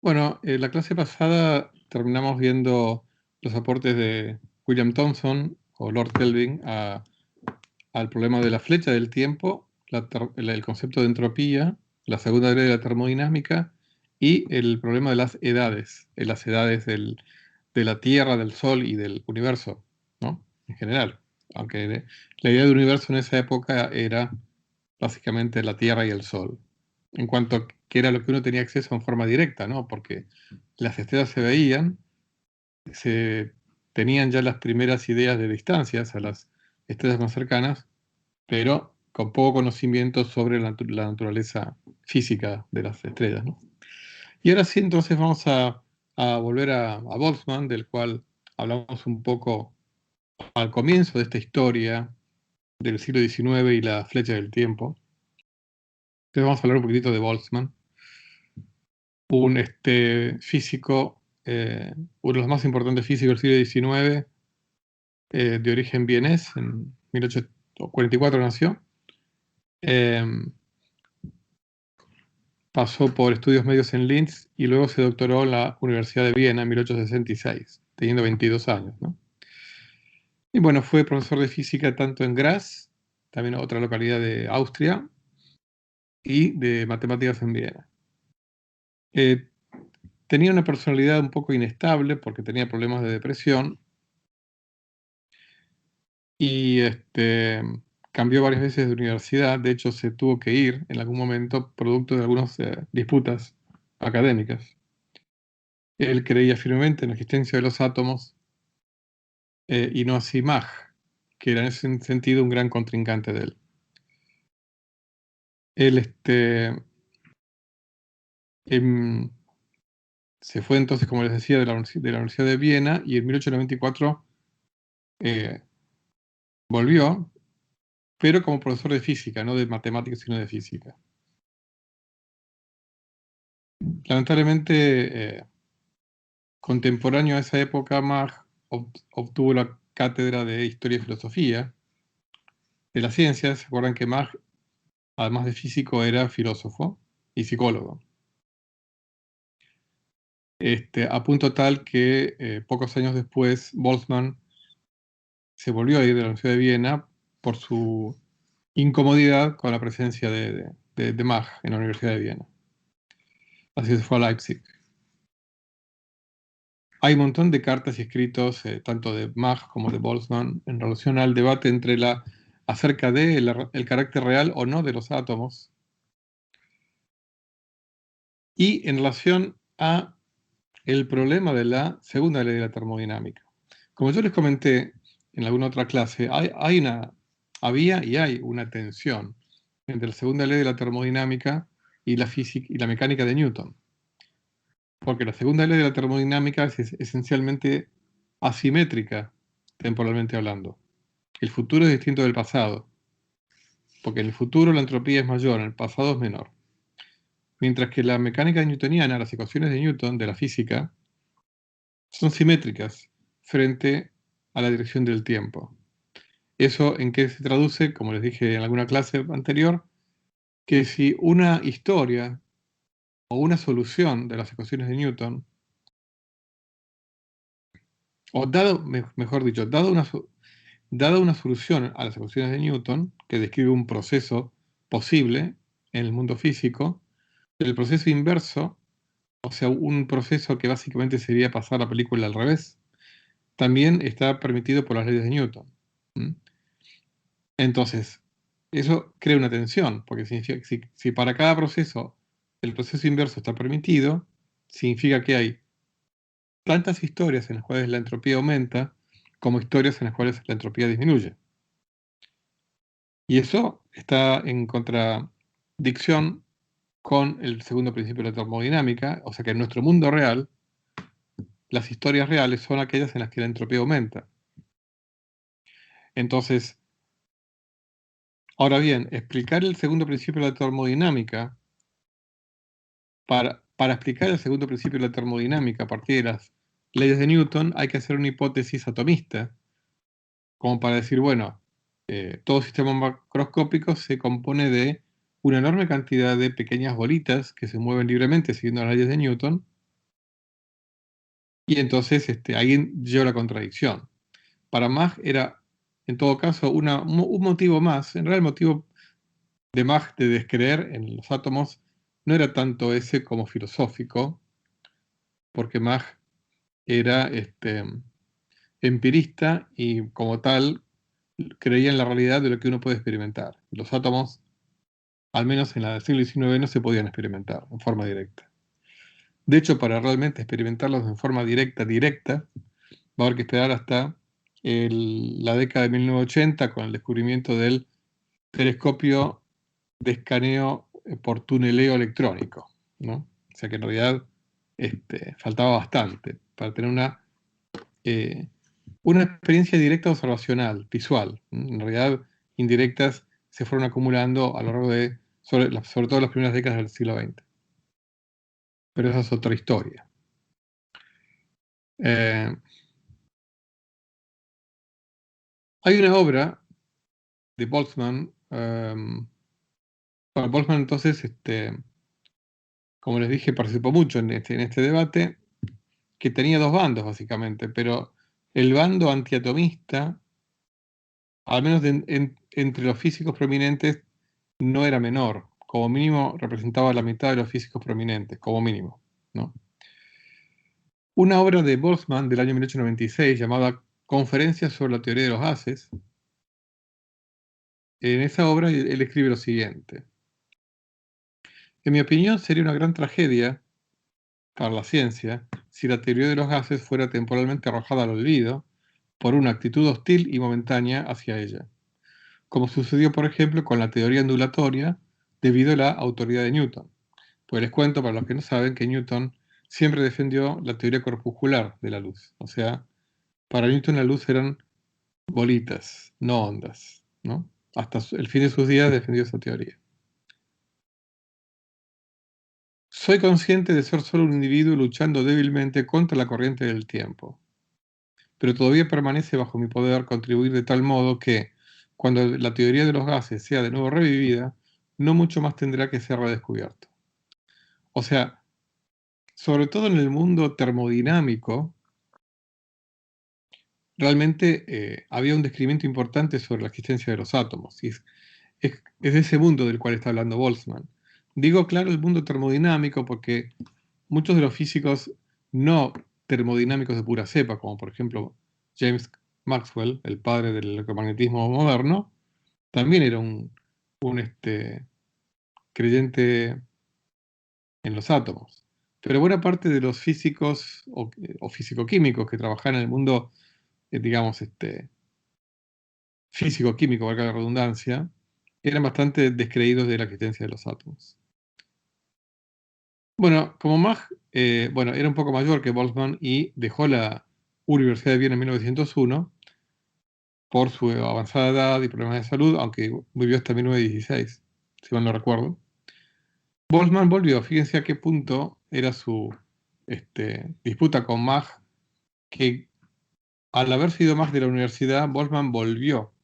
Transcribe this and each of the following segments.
Bueno, la clase pasada terminamos viendo los aportes de William Thomson o Lord Kelvin al problema de la flecha del tiempo, el concepto de entropía, la segunda ley de la termodinámica y el problema de las edades de la Tierra, del Sol y del universo, ¿no? En general. Aunque la idea del universo en esa época era básicamente la Tierra y el Sol, en cuanto a que era lo que uno tenía acceso en forma directa, ¿no? Porque las estrellas se veían, se tenían ya las primeras ideas de distancias a las estrellas más cercanas, pero con poco conocimiento sobre la naturaleza física de las estrellas, ¿no? Y ahora sí, entonces vamos a volver a Boltzmann, del cual hablamos un poco al comienzo de esta historia del siglo XIX y la flecha del tiempo. Entonces vamos a hablar un poquitito de Boltzmann, un físico, uno de los más importantes físicos del siglo XIX, de origen vienés, en 1844 nació. Pasó por estudios medios en Linz y luego se doctoró en la Universidad de Viena en 1866, teniendo 22 años, ¿no? Y bueno, fue profesor de física tanto en Graz, también otra localidad de Austria, y de matemáticas en Viena. Tenía una personalidad un poco inestable porque tenía problemas de depresión y cambió varias veces de universidad. De hecho, se tuvo que ir en algún momento producto de algunas disputas académicas. Él creía firmemente en la existencia de los átomos y no así Mach, que era en ese sentido un gran contrincante de él. Él em, se fue entonces, como les decía, de la Universidad de Viena y en 1894 volvió, pero como profesor de física, no de matemáticas, sino de física. Lamentablemente, contemporáneo a esa época, Mach obtuvo la cátedra de Historia y Filosofía de las Ciencias. ¿Se acuerdan que Mach, además de físico, era filósofo y psicólogo? A punto tal que pocos años después Boltzmann se volvió a ir de la Universidad de Viena por su incomodidad con la presencia de Mach en la Universidad de Viena. Así se fue a Leipzig. Hay un montón de cartas y escritos, tanto de Mach como de Boltzmann, en relación al debate acerca del carácter real o no de los átomos y en relación a el problema de la segunda ley de la termodinámica. Como yo les comenté en alguna otra clase, había y hay una tensión entre la segunda ley de la termodinámica y la física y la mecánica de Newton. Porque la segunda ley de la termodinámica es esencialmente asimétrica, temporalmente hablando. El futuro es distinto del pasado, porque en el futuro la entropía es mayor, en el pasado es menor. Mientras que la mecánica newtoniana, las ecuaciones de Newton, de la física, son simétricas frente a la dirección del tiempo. ¿Eso en qué se traduce? Como les dije en alguna clase anterior, que si una historia o una solución de las ecuaciones de Newton, o mejor dicho, dada una solución a las ecuaciones de Newton, que describe un proceso posible en el mundo físico, el proceso inverso, o sea, un proceso que básicamente sería pasar la película al revés, también está permitido por las leyes de Newton. ¿Mm? Entonces, eso crea una tensión, porque significa que si para cada proceso el proceso inverso está permitido, significa que hay tantas historias en las cuales la entropía aumenta como historias en las cuales la entropía disminuye. Y eso está en contradicción con el segundo principio de la termodinámica, o sea que en nuestro mundo real, las historias reales son aquellas en las que la entropía aumenta. Entonces, ahora bien, explicar el segundo principio de la termodinámica, para explicar el segundo principio de la termodinámica a partir de las leyes de Newton, hay que hacer una hipótesis atomista, como para decir, bueno, todo sistema macroscópico se compone de una enorme cantidad de pequeñas bolitas que se mueven libremente siguiendo las leyes de Newton, Y entonces alguien lleva la contradicción. Para Mach era, en todo caso, un motivo más. En realidad el motivo de Mach de descreer en los átomos no era tanto ese como filosófico, porque Mach era empirista y como tal creía en la realidad de lo que uno puede experimentar. Los átomos, al menos en la siglo XIX, no se podían experimentar en forma directa. De hecho, para realmente experimentarlos en forma directa, va a haber que esperar hasta la década de 1980 con el descubrimiento del telescopio de escaneo por tuneleo electrónico, ¿no? O sea que en realidad faltaba bastante para tener una experiencia directa observacional, visual. En realidad, indirectas se fueron acumulando a lo largo de, sobre todo las primeras décadas del siglo XX. Pero esa es otra historia. Hay una obra de Boltzmann. Boltzmann entonces, como les dije, participó mucho en este debate, que tenía dos bandos básicamente, pero el bando antiatomista, al menos entre los físicos prominentes, no era menor. Como mínimo representaba la mitad de los físicos prominentes, como mínimo, ¿no? Una obra de Boltzmann del año 1896 llamada Conferencias sobre la teoría de los gases. En esa obra él escribe lo siguiente: en mi opinión sería una gran tragedia para la ciencia si la teoría de los gases fuera temporalmente arrojada al olvido por una actitud hostil y momentánea hacia ella, como sucedió por ejemplo con la teoría ondulatoria debido a la autoridad de Newton. Pues les cuento, para los que no saben, que Newton siempre defendió la teoría corpuscular de la luz. O sea, para Newton la luz eran bolitas, no ondas, ¿no? Hasta el fin de sus días defendió esa teoría. Soy consciente de ser solo un individuo luchando débilmente contra la corriente del tiempo, pero todavía permanece bajo mi poder contribuir de tal modo que, cuando la teoría de los gases sea de nuevo revivida, no mucho más tendrá que ser redescubierto. O sea, sobre todo en el mundo termodinámico, realmente había un descubrimiento importante sobre la existencia de los átomos. Y es de ese mundo del cual está hablando Boltzmann. Digo, claro, el mundo termodinámico porque muchos de los físicos no termodinámicos de pura cepa, como por ejemplo James Maxwell, el padre del electromagnetismo moderno, también era un creyente en los átomos. Pero buena parte de los físicos o físico-químicos que trabajaban en el mundo, digamos, físico-químico, valga la redundancia, eran bastante descreídos de la existencia de los átomos. Bueno, como Mach, era un poco mayor que Boltzmann y dejó la Universidad de Viena en 1901 por su avanzada edad y problemas de salud, aunque vivió hasta 1916, si mal no recuerdo. Boltzmann volvió, fíjense a qué punto era su disputa con Mach, que al haber sido Mach de la universidad, Boltzmann volvió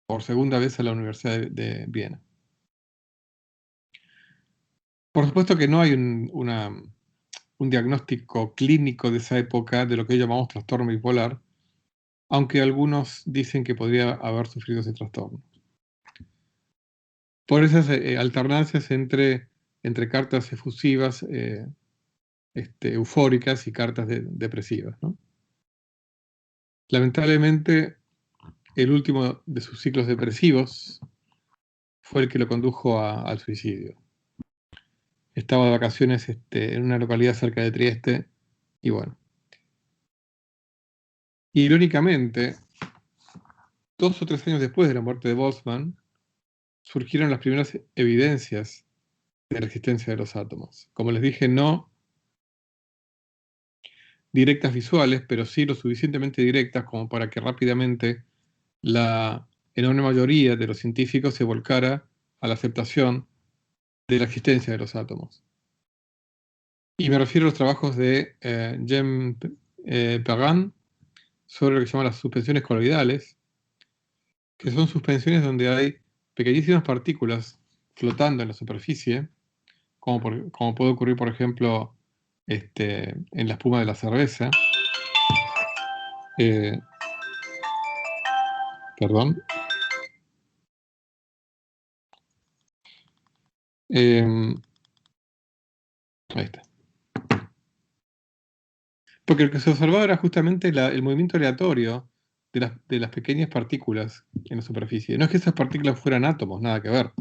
por segunda vez a la Universidad de Viena. Por supuesto que no hay un diagnóstico clínico de esa época de lo que hoy llamamos trastorno bipolar, aunque algunos dicen que podría haber sufrido ese trastorno. Por esas alternancias entre cartas efusivas, eufóricas y cartas depresivas, ¿no? Lamentablemente, el último de sus ciclos depresivos fue el que lo condujo al suicidio. Estaba de vacaciones en una localidad cerca de Trieste y bueno. Irónicamente, 2 o 3 años después de la muerte de Boltzmann, surgieron las primeras evidencias de la existencia de los átomos. Como les dije, no directas visuales, pero sí lo suficientemente directas como para que rápidamente la enorme mayoría de los científicos se volcara a la aceptación de la existencia de los átomos. Y me refiero a los trabajos de Jean Perrin sobre lo que se llaman las suspensiones coloidales, que son suspensiones donde hay pequeñísimas partículas flotando en la superficie, como puede ocurrir, por ejemplo, en la espuma de la cerveza. Perdón. Ahí está. Porque lo que se observaba era justamente el movimiento aleatorio de las pequeñas partículas en la superficie. No es que esas partículas fueran átomos, nada que ver,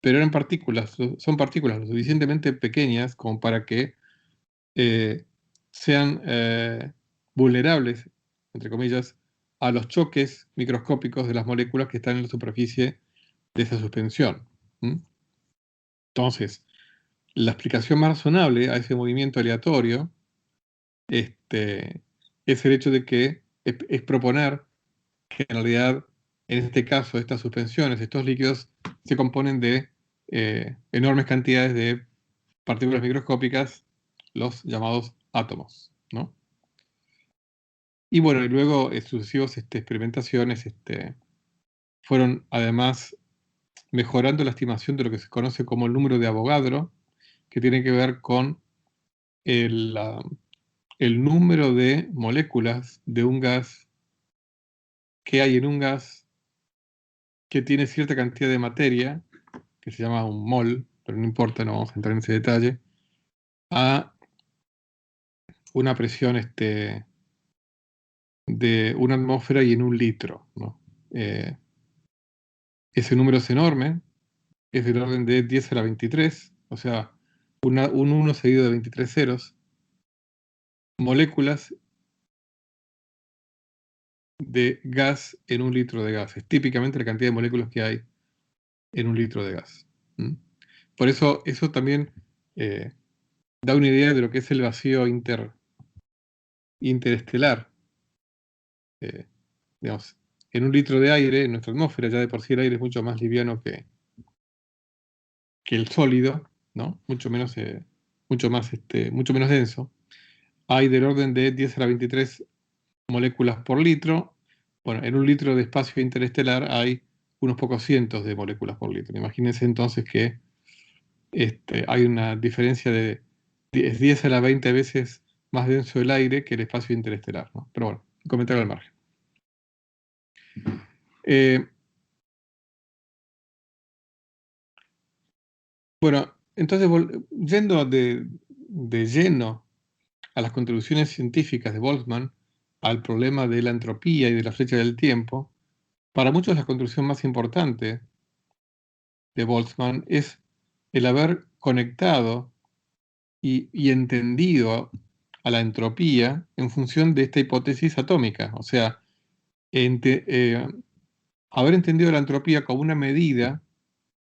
pero eran partículas, son partículas lo suficientemente pequeñas como para que sean vulnerables, entre comillas, a los choques microscópicos de las moléculas que están en la superficie de esa suspensión. Entonces, la explicación más razonable a ese movimiento aleatorio es el hecho de que es proponer que en realidad, en este caso, estas suspensiones, estos líquidos, se componen de enormes cantidades de partículas microscópicas, los llamados átomos, ¿no? Y bueno, y luego sucesivas experimentaciones fueron además mejorando la estimación de lo que se conoce como el número de Avogadro, que tiene que ver con el número de moléculas de un gas que hay en un gas que tiene cierta cantidad de materia, que se llama un mol, pero no importa, no vamos a entrar en ese detalle, a una presión de una atmósfera y en un litro, ¿no? Ese número es enorme, es del orden de 10 a la 23, o sea, un 1 seguido de 23 ceros, moléculas de gas en un litro de gas. Es típicamente la cantidad de moléculas que hay en un litro de gas. Por eso también da una idea de lo que es el vacío interestelar. Digamos, en un litro de aire, en nuestra atmósfera, ya de por sí el aire es mucho más liviano que el sólido, ¿no? Mucho menos denso. Hay del orden de 10 a la 23 moléculas por litro. Bueno, en un litro de espacio interestelar hay unos pocos cientos de moléculas por litro. Imagínense entonces que hay una diferencia de 10 a la 20 veces más denso el aire que el espacio interestelar, ¿no? Pero bueno, un comentario al margen. Bueno, entonces, yendo de lleno a las contribuciones científicas de Boltzmann al problema de la entropía y de la flecha del tiempo, para muchos la contribución más importante de Boltzmann es el haber conectado y entendido a la entropía en función de esta hipótesis atómica. O sea, haber entendido la entropía como una medida,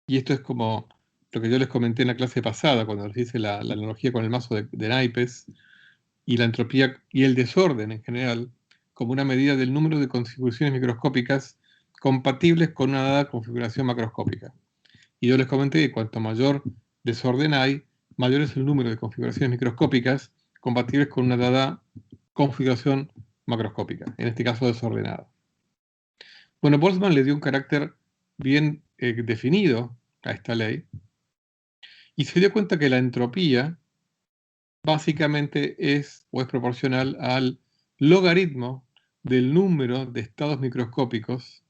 y esto es como lo que yo les comenté en la clase pasada, cuando les hice la analogía con el mazo de naipes, y la entropía y el desorden en general, como una medida del número de configuraciones microscópicas compatibles con una dada configuración macroscópica. Y yo les comenté que cuanto mayor desorden hay, mayor es el número de configuraciones microscópicas compatibles con una dada configuración macroscópica, en este caso desordenada. Bueno, Boltzmann le dio un carácter bien definido a esta ley y se dio cuenta que la entropía básicamente es proporcional al logaritmo del número de estados microscópicos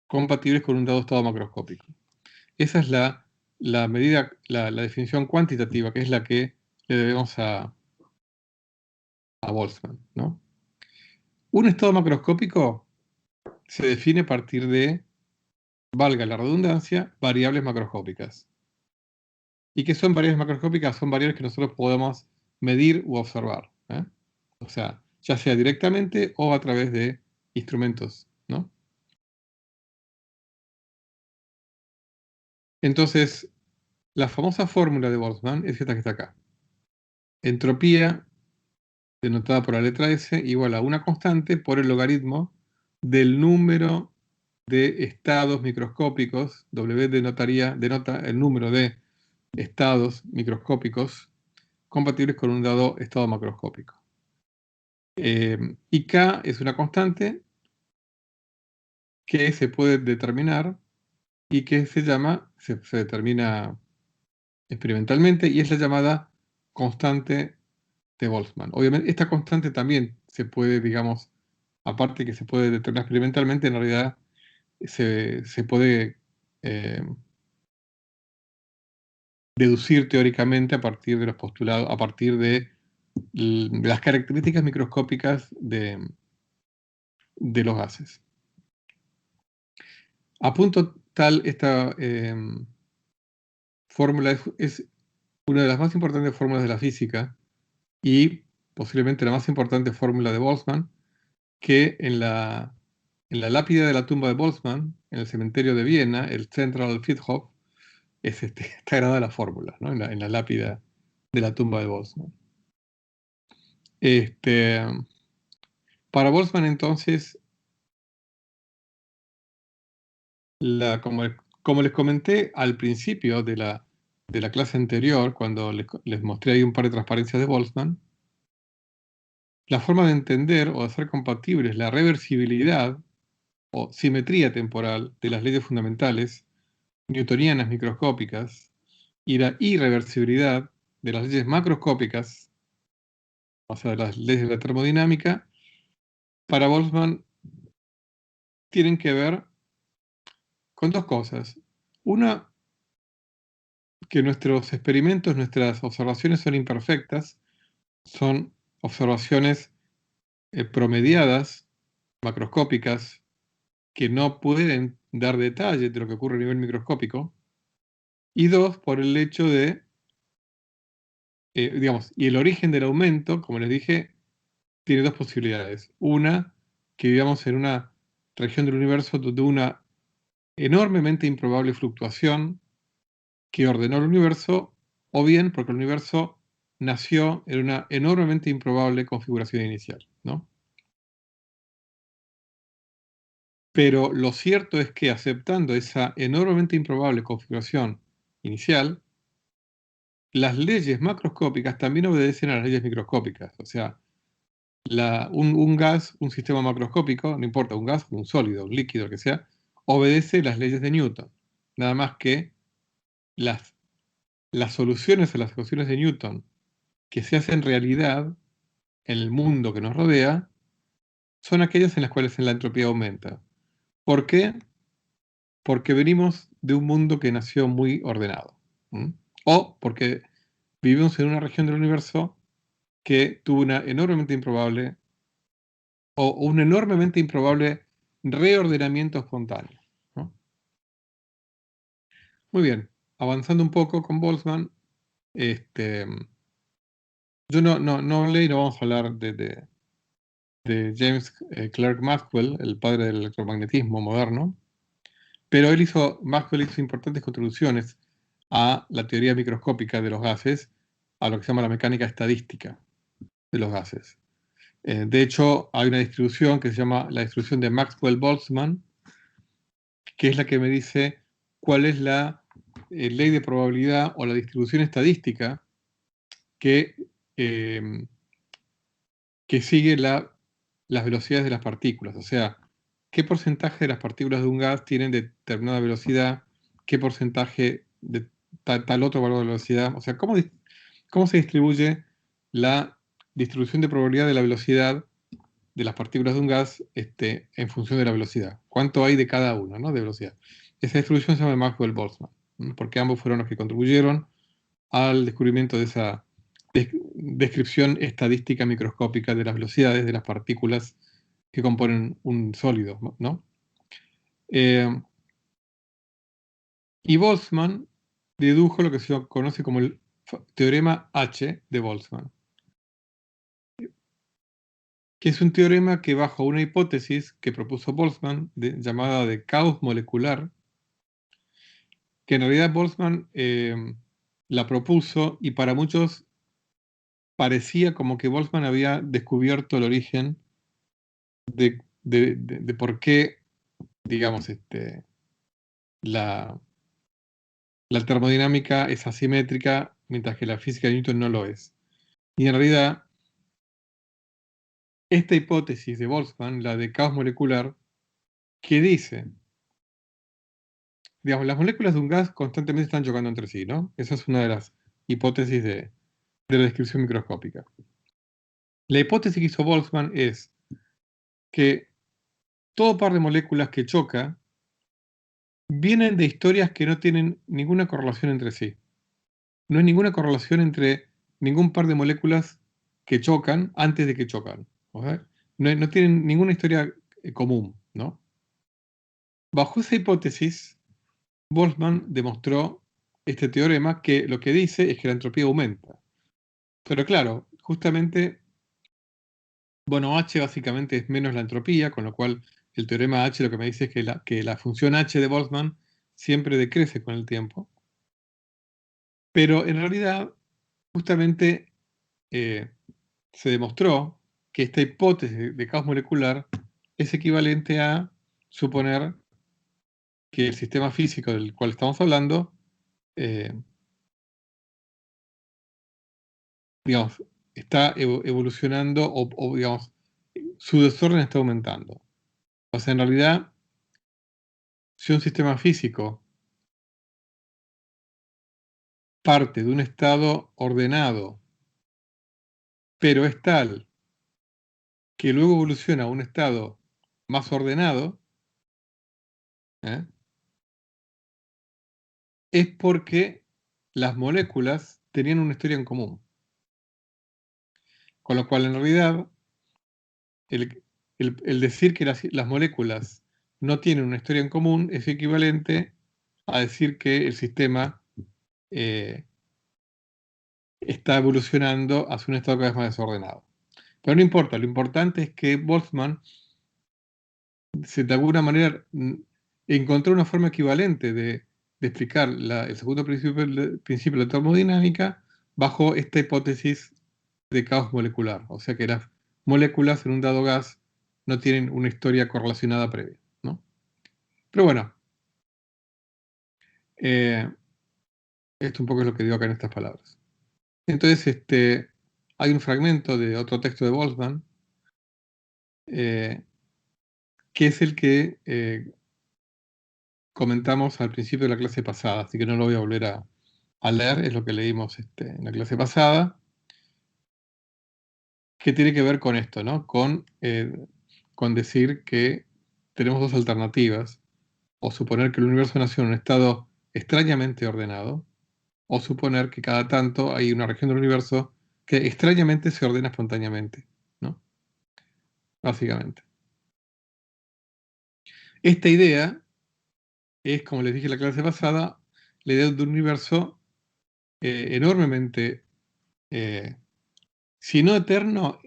compatibles con un dado estado macroscópico. Esa es la medida, la definición cuantitativa, que es la que le debemos a Boltzmann, ¿no? Un estado macroscópico se define a partir de, valga la redundancia, variables macroscópicas. ¿Y qué son variables macroscópicas? Son variables que nosotros podemos medir u observar, ¿eh? O sea, ya sea directamente o a través de instrumentos, ¿no? Entonces, la famosa fórmula de Boltzmann es esta que está acá. Entropía, denotada por la letra S, igual a una constante por el logaritmo del número de estados microscópicos. W denota el número de estados microscópicos compatibles con un dado estado macroscópico. Y K es una constante que se puede determinar y que se determina experimentalmente y es la llamada constante de Boltzmann. Obviamente, esta constante también se puede, digamos, aparte que se puede determinar experimentalmente, en realidad se puede deducir teóricamente a partir de los postulados, a partir de las características microscópicas de los gases. A punto tal, esta fórmula es una de las más importantes fórmulas de la física y posiblemente la más importante fórmula de Boltzmann, que en la lápida de la tumba de Boltzmann, en el cementerio de Viena, el Central Friedhof, está grabada la fórmula, ¿no? En la lápida de la tumba de Boltzmann. Para Boltzmann, entonces, como les comenté al principio de la clase anterior, cuando les mostré ahí un par de transparencias de Boltzmann, la forma de entender o de hacer compatibles la reversibilidad o simetría temporal de las leyes fundamentales newtonianas microscópicas y la irreversibilidad de las leyes macroscópicas, o sea, de las leyes de la termodinámica, para Boltzmann tienen que ver con dos cosas. Una, que nuestros experimentos, nuestras observaciones son imperfectas, son observaciones promediadas, macroscópicas, que no pueden dar detalles de lo que ocurre a nivel microscópico. Y dos, por el hecho de, digamos, y el origen del aumento, como les dije, tiene dos posibilidades. Una, que vivamos en una región del universo donde una enormemente improbable fluctuación que ordenó el universo, o bien porque el universo nació en una enormemente improbable configuración inicial, ¿no? Pero lo cierto es que aceptando esa enormemente improbable configuración inicial, las leyes macroscópicas también obedecen a las leyes microscópicas. O sea, un gas, un sistema macroscópico, no importa, un gas, un sólido, un líquido, lo que sea, obedece las leyes de Newton. Nada más que las soluciones a las ecuaciones de Newton que se hacen realidad en el mundo que nos rodea son aquellas en las cuales la entropía aumenta. ¿Por qué? Porque venimos de un mundo que nació muy ordenado. O porque vivimos en una región del universo que tuvo una enormemente improbable o un enormemente improbable reordenamiento espontáneo, ¿no? Muy bien, avanzando un poco con Boltzmann, yo no hablé y no vamos a hablar de James Clerk Maxwell, el padre del electromagnetismo moderno, pero Maxwell hizo importantes contribuciones a la teoría microscópica de los gases, a lo que se llama la mecánica estadística de los gases. De hecho, hay una distribución que se llama la distribución de Maxwell-Boltzmann, que es la que me dice cuál es la ley de probabilidad o la distribución estadística que, eh, que sigue las velocidades de las partículas. O sea, qué porcentaje de las partículas de un gas tienen determinada velocidad, qué porcentaje de tal otro valor de velocidad. O sea, cómo se distribuye la distribución de probabilidad de la velocidad de las partículas de un gas en función de la velocidad. ¿Cuánto hay de cada uno, ¿no? De velocidad? Esa distribución se llama Maxwell-Boltzmann, porque ambos fueron los que contribuyeron al descubrimiento de esa descripción estadística microscópica de las velocidades de las partículas que componen un sólido, ¿no? Y Boltzmann dedujo lo que se conoce como el teorema H de Boltzmann, que es un teorema que bajo una hipótesis que propuso Boltzmann, llamada de caos molecular, que en realidad Boltzmann la propuso y para muchos parecía como que Boltzmann había descubierto el origen de por qué, digamos, la termodinámica es asimétrica mientras que la física de Newton no lo es. Y en realidad, esta hipótesis de Boltzmann, la de caos molecular, que dice, digamos, las moléculas de un gas constantemente están chocando entre sí, ¿no? Esa es una de las hipótesis de la descripción microscópica. La hipótesis que hizo Boltzmann es que todo par de moléculas que choca vienen de historias que no tienen ninguna correlación entre sí. No hay ninguna correlación entre ningún par de moléculas que chocan antes de que chocan. ¿Okay? No tienen ninguna historia común, ¿no? Bajo esa hipótesis, Boltzmann demostró este teorema que lo que dice es que la entropía aumenta. Pero claro, justamente, bueno, H básicamente es menos la entropía, con lo cual el teorema H lo que me dice es que la función H de Boltzmann siempre decrece con el tiempo. Pero en realidad, justamente se demostró que esta hipótesis de caos molecular es equivalente a suponer que el sistema físico del cual estamos hablando, digamos, está evolucionando o, digamos, su desorden está aumentando. O sea, en realidad, si un sistema físico parte de un estado ordenado, pero es tal que luego evoluciona a un estado más ordenado, ¿eh? Es porque las moléculas tenían una historia en común. Con lo cual, en realidad, el decir que las moléculas no tienen una historia en común es equivalente a decir que el sistema está evolucionando hacia un estado cada vez más desordenado. Pero no importa, lo importante es que Boltzmann de alguna manera encontró una forma equivalente de explicar el segundo principio de la termodinámica bajo esta hipótesis de caos molecular. O sea que las moléculas en un dado gas no tienen una historia correlacionada previa, ¿no? Pero bueno, esto un poco es lo que digo acá en estas palabras. Entonces, hay un fragmento de otro texto de Boltzmann, que es el que comentamos al principio de la clase pasada, así que no lo voy a volver a leer, es lo que leímos en la clase pasada, que tiene que ver con esto, ¿no? Con decir que tenemos dos alternativas, o suponer que el universo nació en un estado extrañamente ordenado, o suponer que cada tanto hay una región del universo que extrañamente se ordena espontáneamente, ¿no? Básicamente. Esta idea es, como les dije en la clase pasada, la idea de un universo enormemente, si no eterno,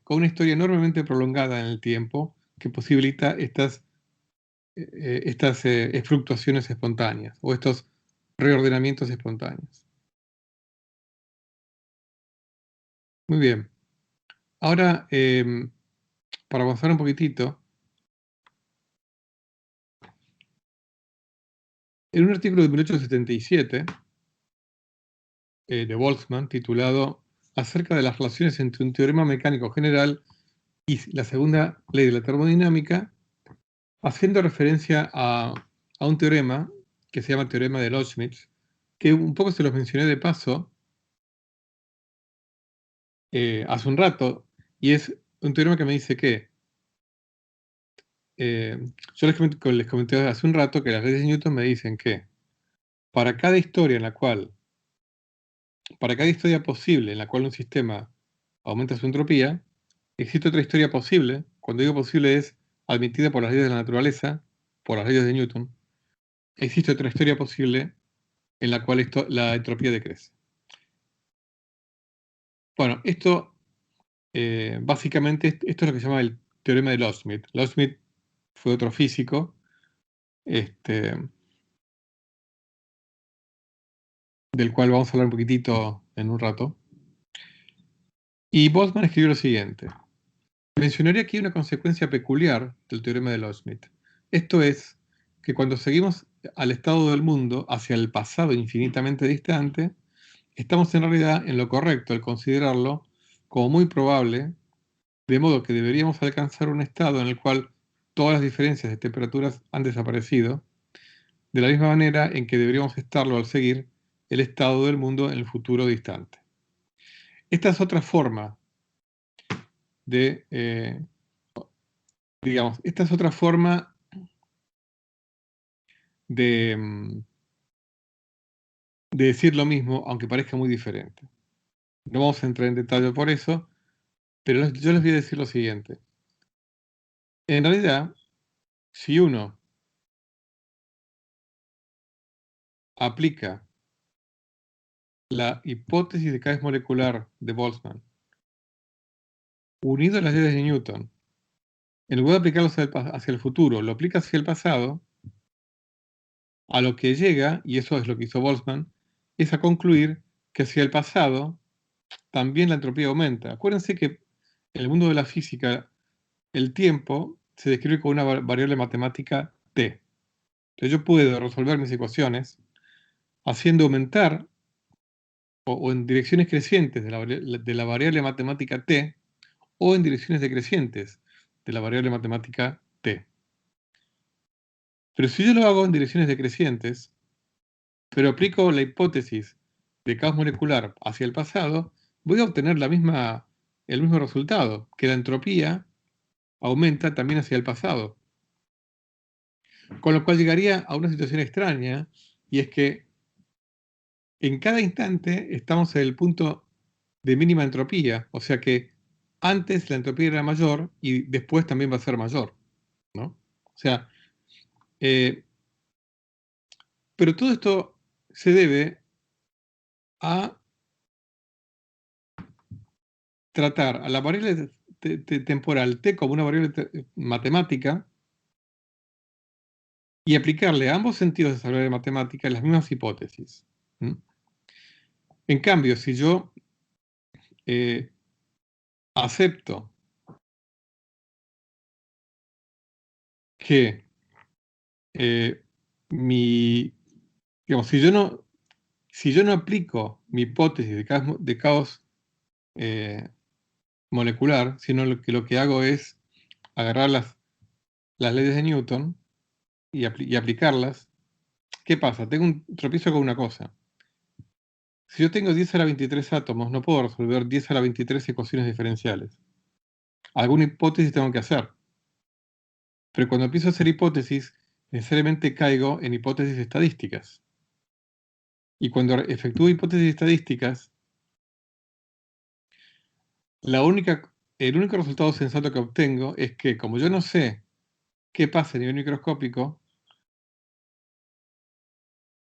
con una historia enormemente prolongada en el tiempo que posibilita estas fluctuaciones espontáneas o estos reordenamientos espontáneos. Muy bien. Ahora, para avanzar un poquitito, en un artículo de 1877 de Boltzmann titulado Acerca de las relaciones entre un teorema mecánico general y la segunda ley de la termodinámica, haciendo referencia a un teorema que se llama teorema de Loschmidt, que un poco se los mencioné de paso hace un rato, y es un teorema que me dice que yo les comenté hace un rato que las leyes de Newton me dicen que para cada historia posible en la cual un sistema aumenta su entropía, existe otra historia posible. Cuando digo posible es admitida por las leyes de la naturaleza, por las leyes de Newton. Existe otra historia posible en la cual la entropía decrece. Bueno, esto básicamente esto es lo que se llama el teorema de Loschmidt. Loschmidt fue otro físico del cual vamos a hablar un poquitito en un rato. Y Boltzmann escribió lo siguiente. Mencionaré aquí una consecuencia peculiar del teorema de Loschmidt. Esto es que cuando seguimos al estado del mundo hacia el pasado infinitamente distante, estamos en realidad en lo correcto al considerarlo como muy probable, de modo que deberíamos alcanzar un estado en el cual todas las diferencias de temperaturas han desaparecido, de la misma manera en que deberíamos estarlo al seguir el estado del mundo en el futuro distante. Esta es otra forma de, digamos, esta es otra forma de decir lo mismo, aunque parezca muy diferente. No vamos a entrar en detalle por eso, pero yo les voy a decir lo siguiente. En realidad, si uno aplica la hipótesis de caos molecular de Boltzmann unido a las leyes de Newton, en lugar de aplicarlo hacia el futuro, lo aplica hacia el pasado, a lo que llega, y eso es lo que hizo Boltzmann, es a concluir que hacia el pasado también la entropía aumenta. Acuérdense que en el mundo de la física el tiempo se describe como una variable matemática t. Entonces yo puedo resolver mis ecuaciones haciendo aumentar o en direcciones crecientes de la variable matemática t o en direcciones decrecientes de la variable matemática t. Pero si yo lo hago en direcciones decrecientes, pero aplico la hipótesis de caos molecular hacia el pasado, voy a obtener el mismo resultado, que la entropía aumenta también hacia el pasado. Con lo cual llegaría a una situación extraña, y es que en cada instante estamos en el punto de mínima entropía, o sea que antes la entropía era mayor y después también va a ser mayor, ¿no? O sea, pero todo esto se debe a tratar a la variable temporal t como una variable matemática y aplicarle a ambos sentidos de esa variable matemática las mismas hipótesis. En cambio, si yo acepto que digamos, si yo no aplico mi hipótesis de caos molecular, sino lo que hago es agarrar las leyes de Newton y aplicarlas, ¿qué pasa? Tengo un tropiezo con una cosa. Si yo tengo 10 a la 23 átomos, no puedo resolver 10 a la 23 ecuaciones diferenciales. Alguna hipótesis tengo que hacer. Pero cuando empiezo a hacer hipótesis, necesariamente caigo en hipótesis estadísticas. Y cuando efectúo hipótesis estadísticas, el único resultado sensato que obtengo es que, como yo no sé qué pasa a nivel microscópico,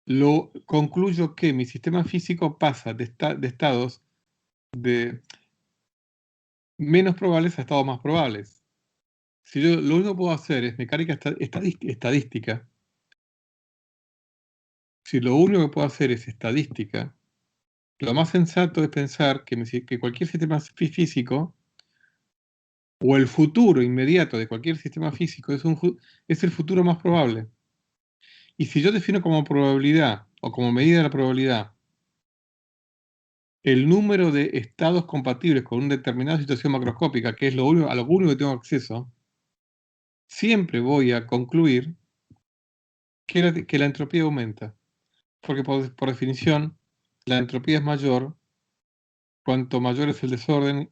lo concluyo que mi sistema físico pasa de estados de menos probables a estados más probables. Si yo lo único que puedo hacer es mecánica estadística, si lo único que puedo hacer es estadística, lo más sensato es pensar que cualquier sistema físico o el futuro inmediato de cualquier sistema físico es el futuro más probable. Y si yo defino como probabilidad o como medida de la probabilidad el número de estados compatibles con una determinada situación macroscópica, que es a lo único que tengo acceso, siempre voy a concluir que la entropía aumenta. Porque por definición, la entropía es mayor cuanto mayor es el desorden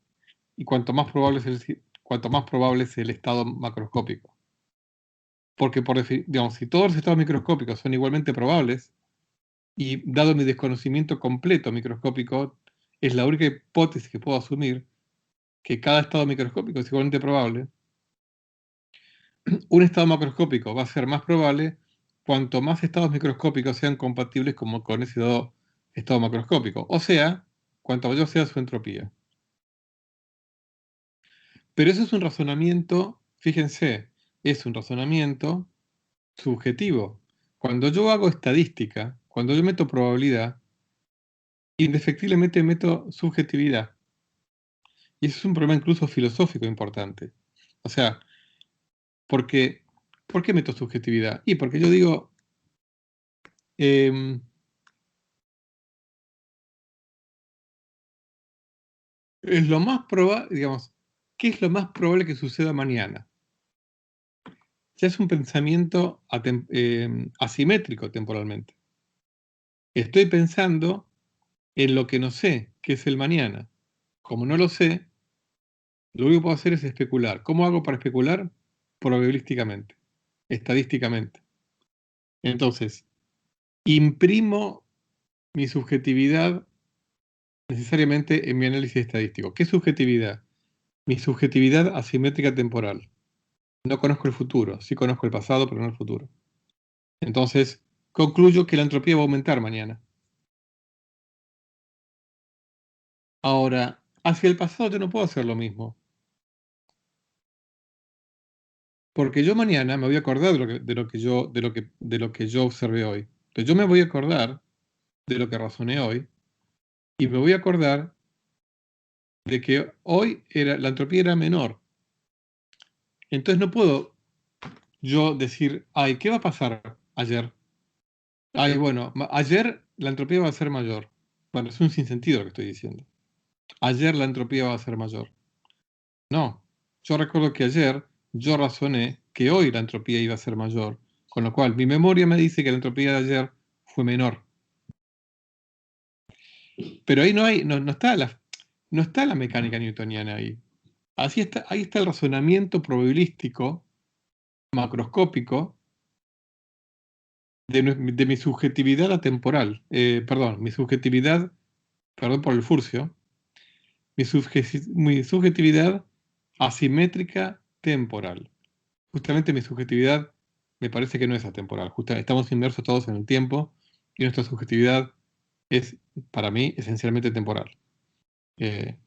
y cuanto más probable es el estado macroscópico. Porque, digamos, si todos los estados microscópicos son igualmente probables, y dado mi desconocimiento completo microscópico, es la única hipótesis que puedo asumir, que cada estado microscópico es igualmente probable, un estado macroscópico va a ser más probable cuanto más estados microscópicos sean compatibles con ese estado macroscópico, o sea, cuanto mayor sea su entropía. Pero eso es un razonamiento, fíjense, es un razonamiento subjetivo. Cuando yo hago estadística, cuando yo meto probabilidad, indefectiblemente meto subjetividad. Y eso es un problema incluso filosófico importante. O sea, ¿por qué meto subjetividad? Y porque yo digo, es lo más probable, digamos, ¿qué es lo más probable que suceda mañana? Ya es un pensamiento asimétrico temporalmente. Estoy pensando en lo que no sé, que es el mañana. Como no lo sé, lo único que puedo hacer es especular. ¿Cómo hago para especular? Probabilísticamente, estadísticamente. Entonces, imprimo mi subjetividad necesariamente en mi análisis estadístico. ¿Qué subjetividad? Mi subjetividad asimétrica temporal. No conozco el futuro, sí conozco el pasado, pero no el futuro. Entonces, concluyo que la entropía va a aumentar mañana. Ahora, hacia el pasado yo no puedo hacer lo mismo. Porque yo mañana me voy a acordar de lo que yo observé hoy. Entonces yo me voy a acordar de lo que razoné hoy y me voy a acordar de que hoy la entropía era menor. Entonces no puedo yo decir, ay, ¿qué va a pasar ayer? Ay, bueno, ayer la entropía va a ser mayor. Bueno, es un sinsentido lo que estoy diciendo. Ayer la entropía va a ser mayor. No, yo recuerdo que ayer yo razoné que hoy la entropía iba a ser mayor, con lo cual mi memoria me dice que la entropía de ayer fue menor. Pero ahí no está la mecánica newtoniana ahí. Ahí está el razonamiento probabilístico, macroscópico, de mi subjetividad atemporal. Mi subjetividad, perdón por el furcio, mi subjetividad asimétrica temporal. Justamente mi subjetividad me parece que no es atemporal. Estamos inmersos todos en el tiempo y nuestra subjetividad es, para mí, esencialmente temporal. Eh,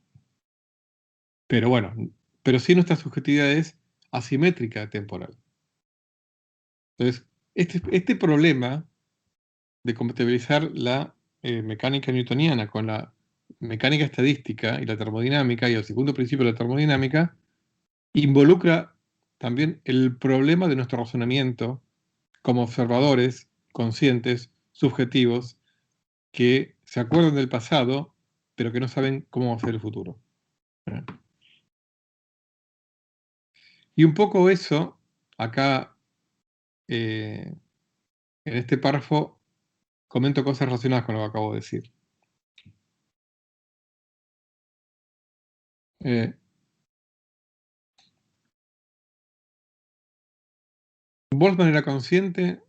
pero bueno, pero sí nuestra subjetividad es asimétrica temporal. Entonces, este problema de compatibilizar la mecánica newtoniana con la mecánica estadística y la termodinámica y el segundo principio de la termodinámica involucra también el problema de nuestro razonamiento como observadores conscientes, subjetivos, que se acuerdan del pasado, pero que no saben cómo va a ser el futuro. Y un poco eso, acá, en este párrafo, comento cosas relacionadas con lo que acabo de decir. Boltzmann era consciente,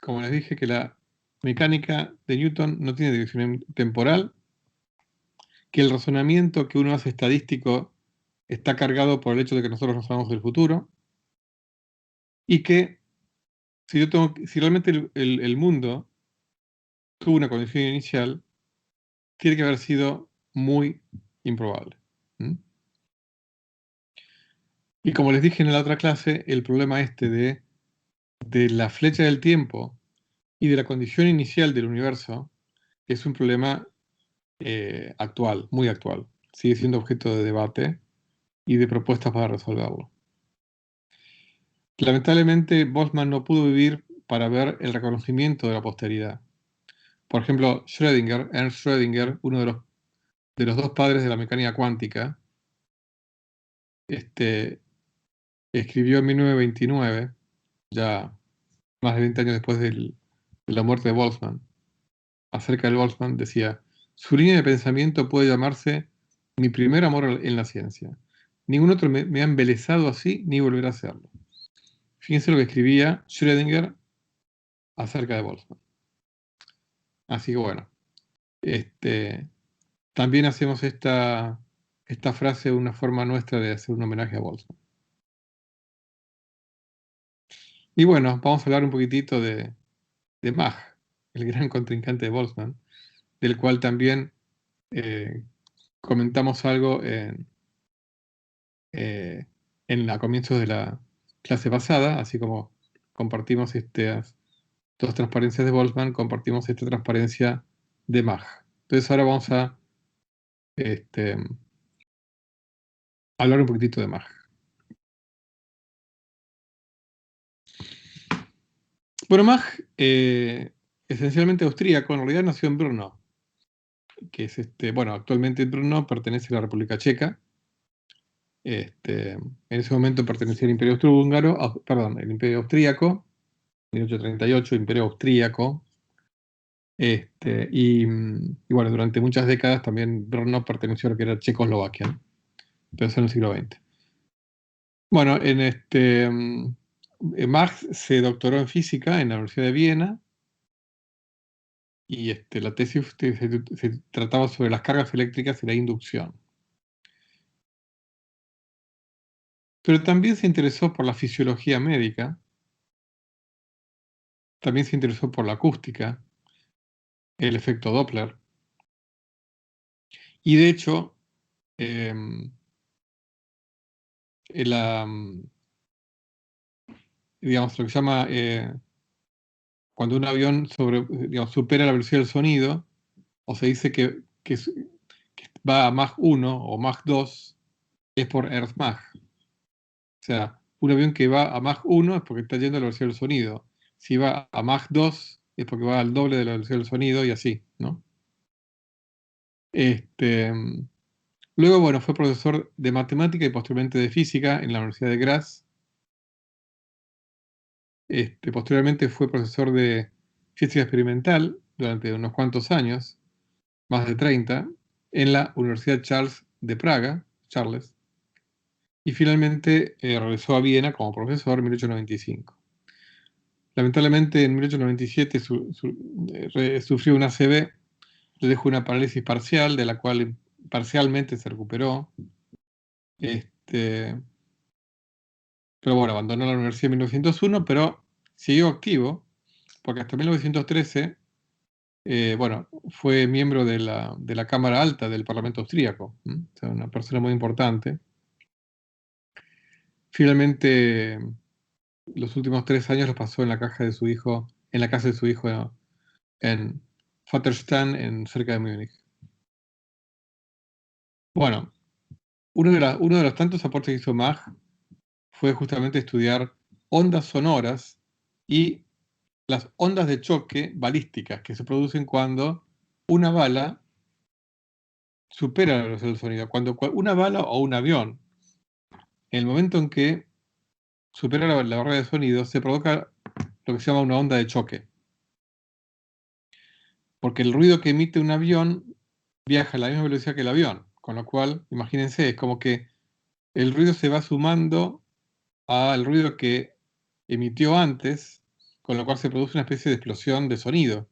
como les dije, que la mecánica de Newton no tiene dirección temporal, que el razonamiento que uno hace estadístico está cargado por el hecho de que nosotros no sabemos del futuro, y que si realmente el mundo tuvo una condición inicial, tiene que haber sido muy improbable. ¿Mm? Y como les dije en la otra clase, el problema de la flecha del tiempo y de la condición inicial del universo es un problema actual, muy actual. Sigue siendo objeto de debate y de propuestas para resolverlo. Lamentablemente, Boltzmann no pudo vivir para ver el reconocimiento de la posteridad. Por ejemplo, Ernst Schrödinger, uno de los dos padres de la mecánica cuántica, escribió en 1929, ya más de 20 años después de la muerte de Boltzmann, acerca del Boltzmann, decía, su línea de pensamiento puede llamarse mi primer amor en la ciencia. Ningún otro me ha embelesado así ni volverá a hacerlo. Fíjense lo que escribía Schrödinger acerca de Boltzmann. Así que bueno, también hacemos esta frase una forma nuestra de hacer un homenaje a Boltzmann. Y bueno, vamos a hablar un poquitito de Mach, el gran contrincante de Boltzmann, del cual también comentamos algo a comienzos de la clase pasada, así como compartimos estas dos transparencias de Boltzmann, compartimos esta transparencia de Mach. Entonces ahora vamos a hablar un poquitito de Mach. Bueno, Mach, esencialmente austríaco, en realidad nació en Brno, que es actualmente Brno pertenece a la República Checa. En ese momento pertenecía al Imperio Austrohúngaro, el Imperio Austríaco, 1838, Imperio Austríaco, Y bueno, durante muchas décadas también Brno perteneció a lo que era Checoslovaquia, ¿no? Pero eso en el siglo XX. Bueno, Mach se doctoró en física en la Universidad de Viena y la tesis se trataba sobre las cargas eléctricas y la inducción. Pero también se interesó por la fisiología médica, también se interesó por la acústica, el efecto Doppler, y de hecho, em, la, digamos, lo que se llama, cuando un avión supera la velocidad del sonido, o se dice que va a Mach 1 o Mach 2, es por Ernst-Mach. O sea, un avión que va a Mach 1 es porque está yendo a la velocidad del sonido. Si va a Mach 2 es porque va al doble de la velocidad del sonido y así, ¿no? Luego, bueno, fue profesor de matemática y posteriormente de física en la Universidad de Graz. Posteriormente fue profesor de física experimental durante unos cuantos años, más de 30, en la Universidad Charles de Praga, Charles, y finalmente regresó a Viena como profesor en 1895. Lamentablemente en 1897 sufrió una ACV, le dejó una parálisis parcial, de la cual parcialmente se recuperó. Pero bueno, abandonó la universidad en 1901, pero siguió activo, porque hasta 1913, bueno, fue miembro de la Cámara Alta del Parlamento Austríaco, o sea, una persona muy importante. Finalmente, los últimos 3 años los pasó en la casa de su hijo en Vaterstein, cerca de Múnich. Bueno, uno de los tantos aportes que hizo Mach fue justamente estudiar ondas sonoras y las ondas de choque balísticas que se producen cuando una bala supera la velocidad del sonido. Cuando una bala o un avión, en el momento en que supera la barrera de sonido, se provoca lo que se llama una onda de choque. Porque el ruido que emite un avión viaja a la misma velocidad que el avión. Con lo cual, imagínense, es como que el ruido se va sumando al ruido que emitió antes, con lo cual se produce una especie de explosión de sonido.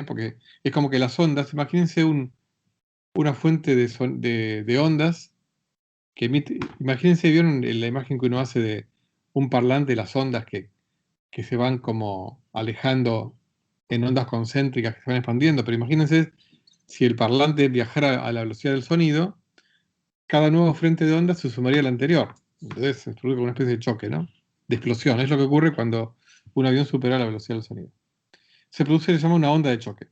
Porque es como que las ondas, imagínense una fuente de ondas que emite, imagínense, vieron la imagen que uno hace de un parlante, las ondas que se van como alejando en ondas concéntricas que se van expandiendo, pero imagínense si el parlante viajara a la velocidad del sonido, cada nuevo frente de ondas se sumaría al anterior. Entonces se produce una especie de choque, ¿no? De explosión. Es lo que ocurre cuando un avión supera la velocidad del sonido. Se produce, se llama una onda de choque.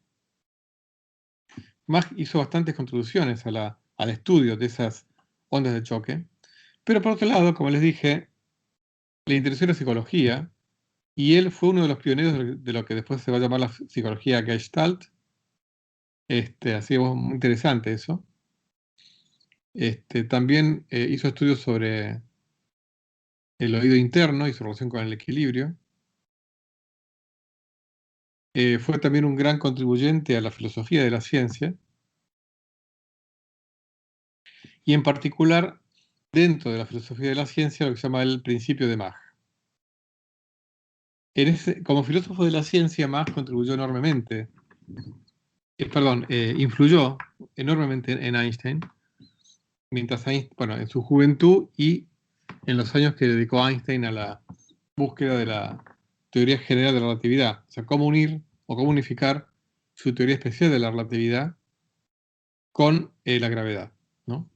Mach hizo bastantes contribuciones al estudio de esas ondas de choque, pero por otro lado, como les dije, le interesó la psicología y él fue uno de los pioneros de lo que después se va a llamar la psicología Gestalt. Así es muy interesante eso. También hizo estudios sobre el oído interno y su relación con el equilibrio. Fue también un gran contribuyente a la filosofía de la ciencia y en particular dentro de la filosofía de la ciencia lo que se llama el principio de Mach. Como filósofo de la ciencia, Mach contribuyó enormemente, influyó enormemente en Einstein, mientras Einstein, bueno, en su juventud y en los años que dedicó Einstein a la búsqueda de la teoría general de la relatividad, o sea, cómo unir o cómo unificar su teoría especial de la relatividad con la gravedad, ¿no?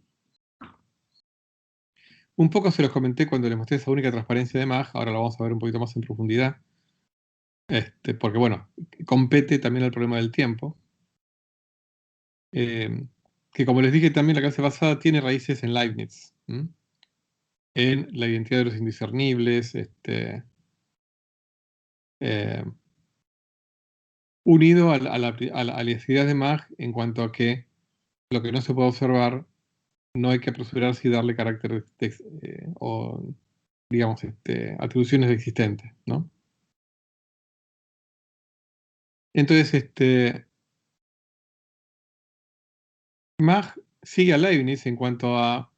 Un poco se los comenté cuando les mostré esa única transparencia de Mach, ahora lo vamos a ver un poquito más en profundidad, porque bueno, compete también al problema del tiempo, que como les dije también la clase pasada tiene raíces en Leibniz, en la identidad de los indiscernibles, eh, unido a la identidad de Mach en cuanto a que lo que no se puede observar no hay que apresurarse y darle carácter o, digamos, atribuciones existentes, ¿no? Entonces, Mach sigue a Leibniz en cuanto a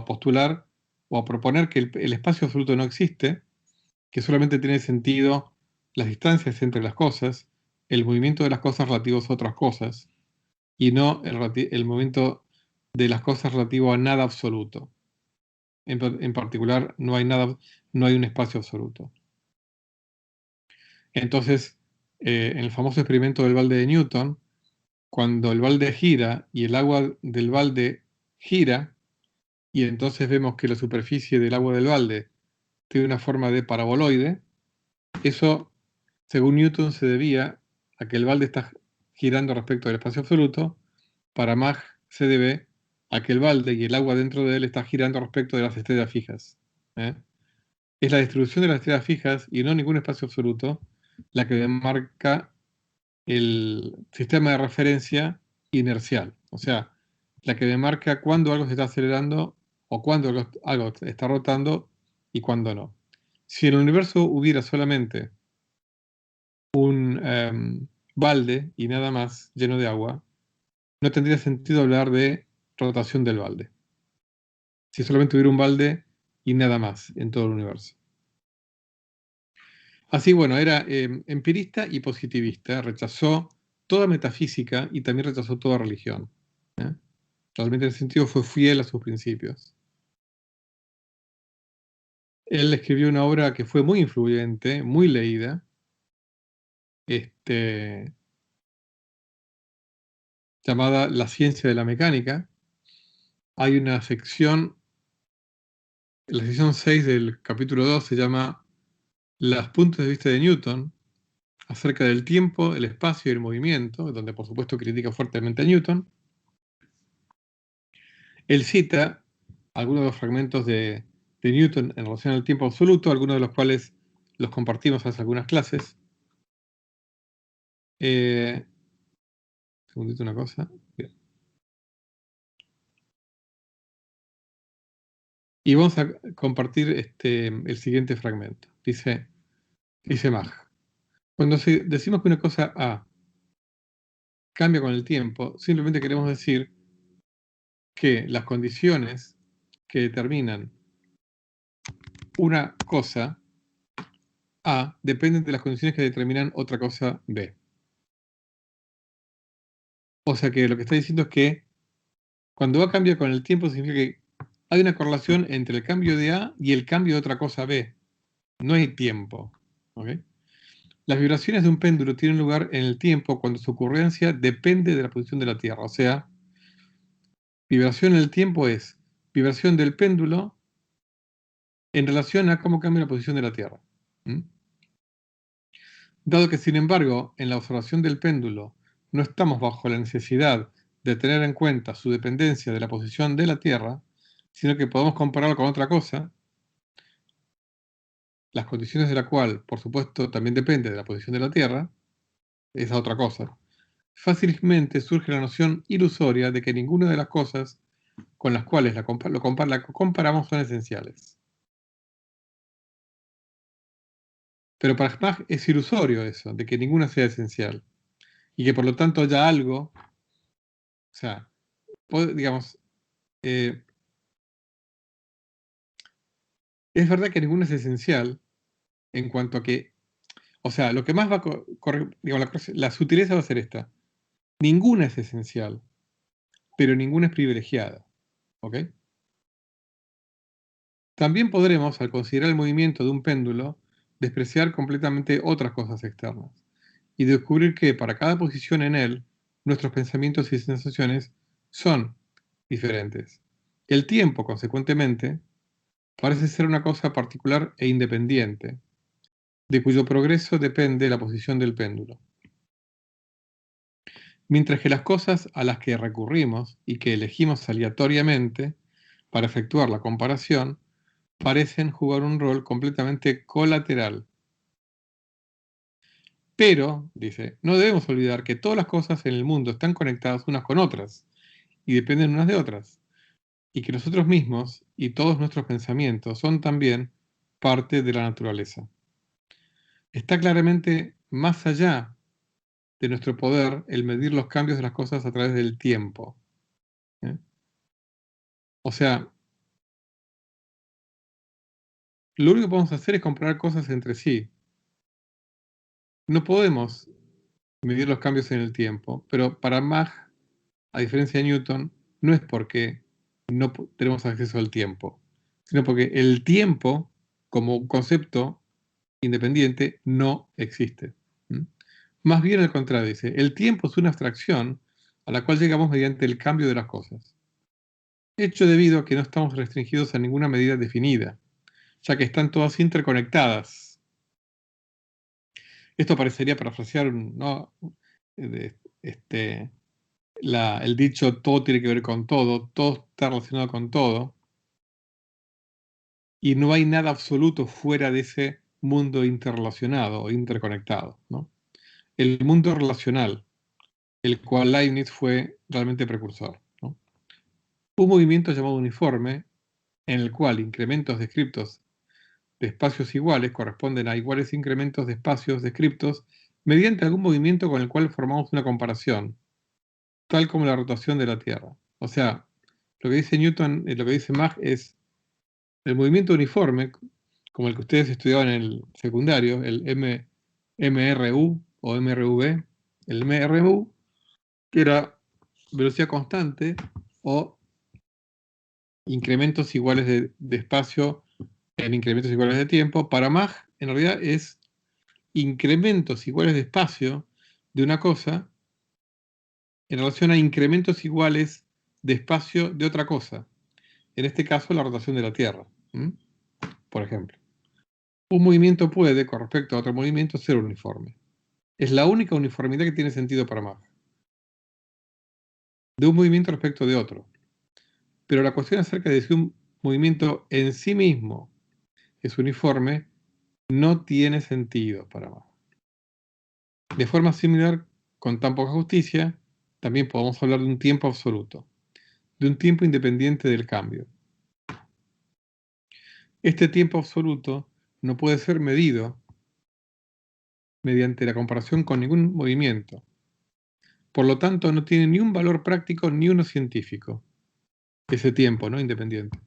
postular o a proponer que el espacio absoluto no existe, que solamente tiene sentido las distancias entre las cosas, el movimiento de las cosas relativos a otras cosas, y no el movimiento de las cosas relativo a nada absoluto. En particular, no hay un espacio absoluto. Entonces, en el famoso experimento del balde de Newton, cuando el balde gira y el agua del balde gira, y entonces vemos que la superficie del agua del balde tiene una forma de paraboloide, eso, según Newton, se debía a que el balde está girando respecto del espacio absoluto. Para Mach se debe a que el balde y el agua dentro de él está girando respecto de las estrellas fijas. ¿eh? Es la distribución de las estrellas fijas y no ningún espacio absoluto la que demarca el sistema de referencia inercial. O sea, la que demarca cuándo algo se está acelerando o cuándo algo está rotando y cuándo no. Si en el universo hubiera solamente un balde y nada más lleno de agua, no tendría sentido hablar de rotación del balde. Si solamente hubiera un balde y nada más en todo el universo. Así, bueno, era empirista y positivista, rechazó toda metafísica y también rechazó toda religión. ¿eh? Realmente en ese sentido fue fiel a sus principios. Él escribió una obra que fue muy influyente, muy leída, llamada La ciencia de la mecánica. Hay una sección, la sección 6 del capítulo 2 se llama Los puntos de vista de Newton, acerca del tiempo, el espacio y el movimiento, donde por supuesto critica fuertemente a Newton. Él cita algunos de los fragmentos de Newton en relación al tiempo absoluto, algunos de los cuales los compartimos hace algunas clases. Segundito una cosa. Bien. Y vamos a compartir el siguiente fragmento. Dice Mach. Cuando decimos que una cosa A cambia con el tiempo, simplemente queremos decir que las condiciones que determinan una cosa A dependen de las condiciones que determinan otra cosa B. O sea que lo que está diciendo es que cuando A cambia con el tiempo significa que hay una correlación entre el cambio de A y el cambio de otra cosa B. No hay tiempo. ¿Okay? Las vibraciones de un péndulo tienen lugar en el tiempo cuando su ocurrencia depende de la posición de la Tierra. O sea, vibración en el tiempo es vibración del péndulo en relación a cómo cambia la posición de la Tierra. Dado que, sin embargo, en la observación del péndulo no estamos bajo la necesidad de tener en cuenta su dependencia de la posición de la Tierra, sino que podemos compararlo con otra cosa, las condiciones de la cual, por supuesto, también depende de la posición de la Tierra, esa otra cosa, fácilmente surge la noción ilusoria de que ninguna de las cosas con las cuales la comparamos son esenciales. Pero para Mach es ilusorio eso, de que ninguna sea esencial, y que por lo tanto haya algo, o sea, digamos, es verdad que ninguna es esencial en cuanto a que, o sea, lo que más va a digamos, la sutileza va a ser esta. Ninguna es esencial, pero ninguna es privilegiada. ¿Ok? También podremos, al considerar el movimiento de un péndulo, despreciar completamente otras cosas externas y descubrir que para cada posición en él, nuestros pensamientos y sensaciones son diferentes. El tiempo, consecuentemente, parece ser una cosa particular e independiente, de cuyo progreso depende la posición del péndulo. Mientras que las cosas a las que recurrimos y que elegimos aleatoriamente para efectuar la comparación parecen jugar un rol completamente colateral. Pero, dice, no debemos olvidar que todas las cosas en el mundo están conectadas unas con otras y dependen unas de otras, y que nosotros mismos y todos nuestros pensamientos son también parte de la naturaleza. Está claramente más allá de nuestro poder el medir los cambios de las cosas a través del tiempo. O sea, lo único que podemos hacer es comparar cosas entre sí. No podemos medir los cambios en el tiempo, pero para Mach, a diferencia de Newton, no es porque no tenemos acceso al tiempo, sino porque el tiempo, como concepto independiente, no existe. Más bien al contrario, dice, el tiempo es una abstracción a la cual llegamos mediante el cambio de las cosas, hecho debido a que no estamos restringidos a ninguna medida definida, ya que están todas interconectadas. Esto parecería parafrasear, ¿no?, el dicho todo tiene que ver con todo está relacionado con todo, y no hay nada absoluto fuera de ese mundo interrelacionado o interconectado, ¿no? El mundo relacional, el cual Leibniz fue realmente precursor, ¿no? Un movimiento llamado uniforme, en el cual incrementos descriptos de espacios iguales corresponden a iguales incrementos de espacios descriptos mediante algún movimiento con el cual formamos una comparación, tal como la rotación de la Tierra. O sea, lo que dice Newton, lo que dice Mach es el movimiento uniforme, como el que ustedes estudiaban en el secundario, el MRU o MRV, el MRU, que era velocidad constante o incrementos iguales de espacio en incrementos iguales de tiempo. Para Mach, en realidad es incrementos iguales de espacio de una cosa en relación a incrementos iguales de espacio de otra cosa. En este caso, la rotación de la Tierra, por ejemplo. Un movimiento puede, con respecto a otro movimiento, ser uniforme. Es la única uniformidad que tiene sentido para Mach. De un movimiento respecto de otro. Pero la cuestión acerca de si un movimiento en sí mismo es uniforme no tiene sentido para Mach. De forma similar, con tan poca justicia, también podemos hablar de un tiempo absoluto, de un tiempo independiente del cambio. Este tiempo absoluto no puede ser medido mediante la comparación con ningún movimiento. Por lo tanto, no tiene ni un valor práctico ni uno científico, ese tiempo, ¿no?, independiente.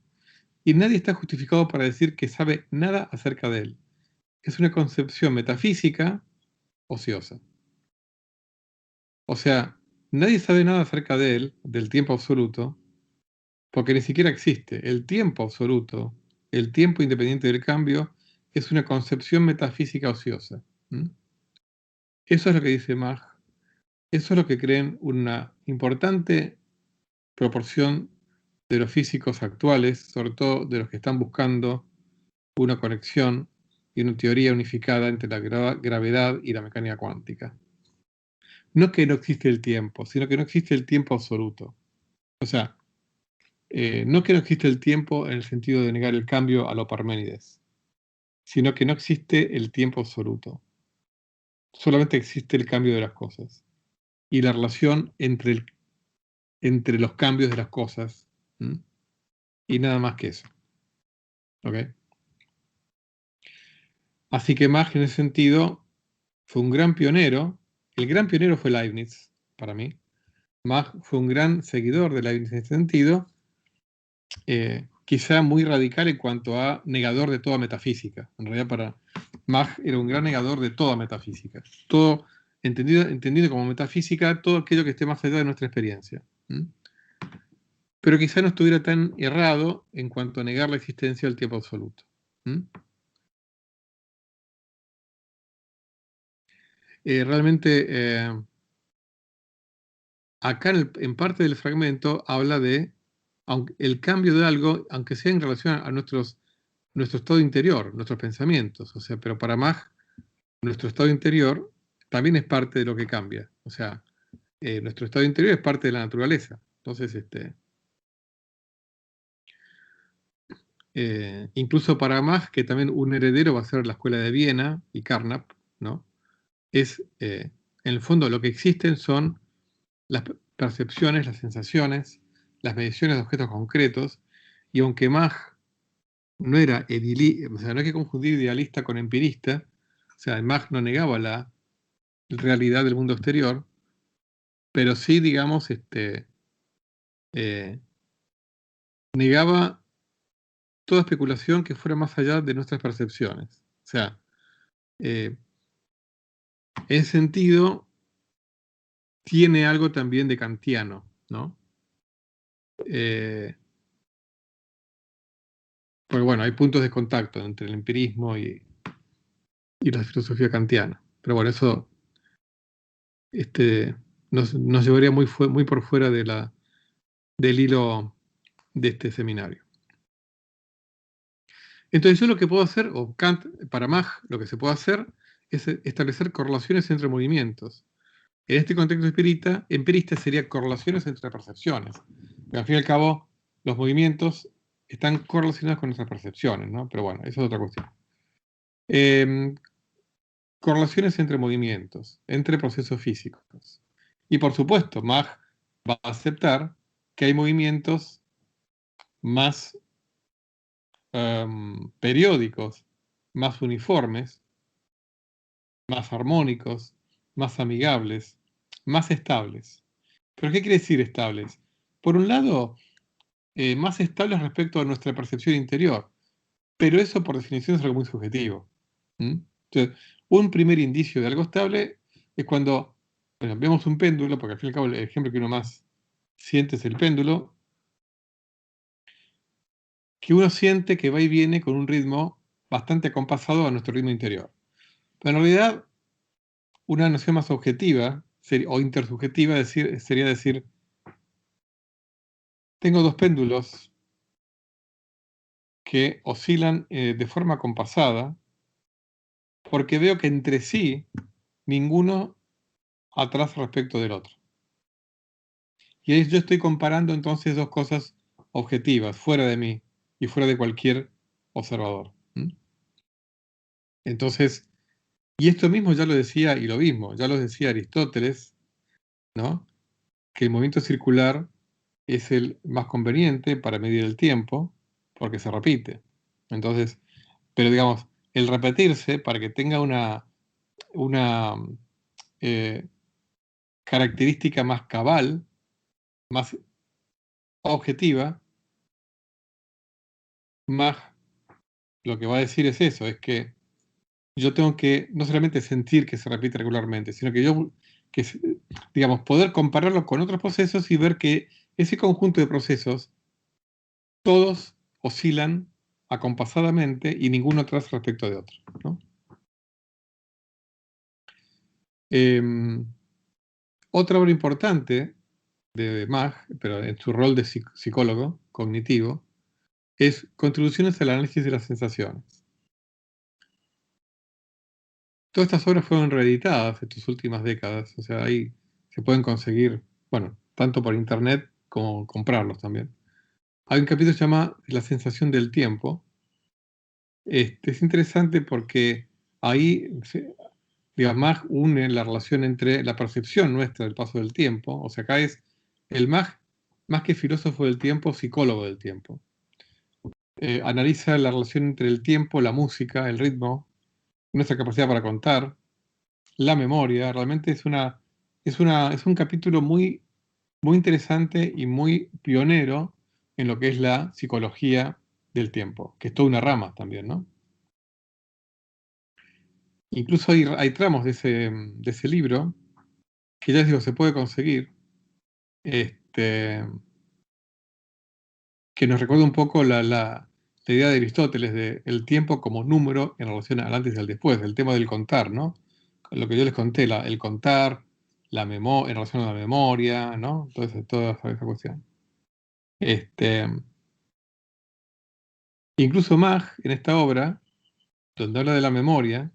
Y nadie está justificado para decir que sabe nada acerca de él. Es una concepción metafísica ociosa. O sea, nadie sabe nada acerca de él, del tiempo absoluto, porque ni siquiera existe. El tiempo absoluto, el tiempo independiente del cambio, es una concepción metafísica ociosa. Eso es lo que dice Mach. Eso es lo que creen una importante proporción de los físicos actuales, sobre todo de los que están buscando una conexión y una teoría unificada entre la gravedad y la mecánica cuántica. No que no existe el tiempo, sino que no existe el tiempo absoluto. O sea, no que no existe el tiempo en el sentido de negar el cambio a lo Parménides, sino que no existe el tiempo absoluto. Solamente existe el cambio de las cosas y la relación entre los cambios de las cosas. Y nada más que eso. ¿Ok? Así que Mach en ese sentido fue un gran pionero. El gran pionero fue Leibniz, para mí. Mach fue un gran seguidor de Leibniz en ese sentido, quizá muy radical en cuanto a negador de toda metafísica. En realidad para Mach era un gran negador de toda metafísica. Todo entendido como metafísica, todo aquello que esté más allá de nuestra experiencia. Pero quizá no estuviera tan errado en cuanto a negar la existencia del tiempo absoluto. Realmente, acá en parte del fragmento habla de el cambio de algo, aunque sea en relación a nuestro estado interior, nuestros pensamientos. O sea, pero para Mach, nuestro estado interior también es parte de lo que cambia. O sea, nuestro estado interior es parte de la naturaleza. Entonces, incluso para Mach, que también un heredero va a ser la escuela de Viena y Carnap, ¿no? En el fondo lo que existen son las percepciones, las sensaciones, las mediciones de objetos concretos, y aunque Mach no era o sea, no hay que confundir idealista con empirista, o sea, Mach no negaba la realidad del mundo exterior, pero sí, digamos, negaba toda especulación que fuera más allá de nuestras percepciones. O sea, en ese sentido, tiene algo también de kantiano, ¿no? Porque bueno, hay puntos de contacto entre el empirismo y la filosofía kantiana. Pero bueno, eso nos llevaría muy por fuera del hilo de este seminario. Entonces yo lo que puedo hacer, o Kant, para Mach, lo que se puede hacer es establecer correlaciones entre movimientos. En este contexto empirista sería correlaciones entre percepciones. Pero al fin y al cabo, los movimientos están correlacionados con nuestras percepciones, ¿no? Pero bueno, eso es otra cuestión. Correlaciones entre movimientos, entre procesos físicos. Y por supuesto, Mach va a aceptar que hay movimientos más periódicos, más uniformes, más armónicos, más amigables, más estables. ¿Pero qué quiere decir estables? Por un lado, más estables respecto a nuestra percepción interior, pero eso por definición es algo muy subjetivo. Entonces, un primer indicio de algo estable es cuando vemos un péndulo, porque al fin y al cabo el ejemplo que uno más siente es el péndulo, que uno siente que va y viene con un ritmo bastante acompasado a nuestro ritmo interior. Pero en realidad, una noción más objetiva o intersubjetiva sería decir, tengo dos péndulos que oscilan de forma compasada porque veo que entre sí ninguno atrasa respecto del otro. Y ahí yo estoy comparando entonces dos cosas objetivas, fuera de mí y fuera de cualquier observador. Entonces, y esto mismo ya lo decía, y lo mismo, ya lo decía Aristóteles, ¿no? Que el movimiento circular es el más conveniente para medir el tiempo, porque se repite. Entonces, pero digamos, el repetirse para que tenga una característica más cabal, más objetiva, más lo que va a decir es eso, es que yo tengo que no solamente sentir que se repite regularmente, sino que digamos, poder compararlo con otros procesos y ver que ese conjunto de procesos, todos oscilan acompasadamente y ninguno atrás respecto de otro, ¿no? Otra obra importante de Mach, pero en su rol de psicólogo cognitivo, es Contribuciones al análisis de las sensaciones. Todas estas obras fueron reeditadas estas últimas décadas, o sea, ahí se pueden conseguir, bueno, tanto por internet como comprarlos también. Hay un capítulo que se llama La sensación del tiempo. Es interesante porque ahí, digamos, Mach une la relación entre la percepción nuestra del paso del tiempo, o sea, acá es el Mach, más que filósofo del tiempo, psicólogo del tiempo. Analiza la relación entre el tiempo, la música, el ritmo, nuestra capacidad para contar, la memoria. Realmente es un capítulo muy interesante y muy pionero en lo que es la psicología del tiempo, que es toda una rama también, ¿no? Incluso hay tramos de ese libro que ya les digo, se puede conseguir, este, que nos recuerda un poco la idea de Aristóteles de el tiempo como número en relación al antes y al después, el tema del contar, ¿no? Lo que yo les conté, el contar, en relación a la memoria, ¿no? Entonces, toda esa cuestión. Incluso Mach, en esta obra, donde habla de la memoria,